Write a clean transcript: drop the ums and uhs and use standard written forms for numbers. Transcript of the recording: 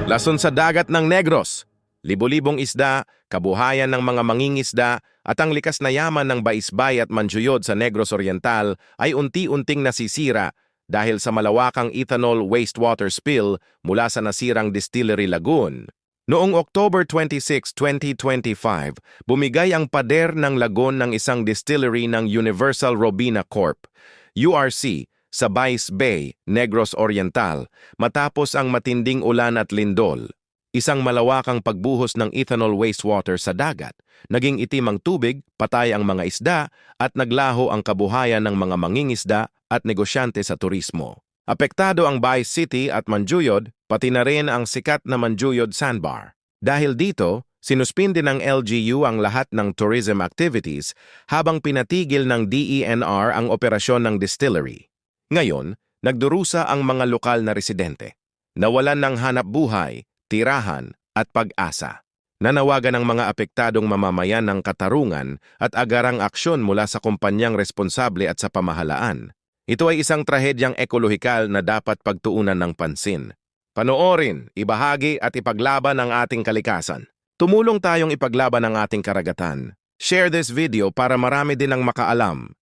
Lason sa dagat ng Negros, libo-libong isda, kabuhayan ng mga mangingisda at ang likas na yaman ng Baisbay at Manjuyod sa Negros Oriental ay unti-unting nasisira dahil sa malawakang ethanol wastewater spill mula sa nasirang distillery lagoon. Noong October 26, 2025, bumigay ang pader ng lagon ng isang distillery ng Universal Robina Corp. URC, sa Bays Bay, Negros Oriental, matapos ang matinding ulan at lindol. Isang malawakang pagbuhos ng ethanol wastewater sa dagat, naging itim ang tubig, patay ang mga isda, at naglaho ang kabuhayan ng mga mangingisda at negosyante sa turismo. Apektado ang Bays City at Manjuyod, pati na rin ang sikat na Manjuyod Sandbar. Dahil dito, sinuspinde ng LGU ang lahat ng tourism activities habang pinatigil ng DENR ang operasyon ng distillery. Ngayon, nagdurusa ang mga lokal na residente. Nawalan ng hanap buhay, tirahan at pag-asa. Nanawagan ng mga apektadong mamamayan ng katarungan at agarang aksyon mula sa kumpanyang responsable at sa pamahalaan. Ito ay isang trahedyang ekolohikal na dapat pagtuunan ng pansin. Panoorin, ibahagi at ipaglaban ang ating kalikasan. Tumulong tayong ipaglaban ang ating karagatan. Share this video para marami din ang makaalam.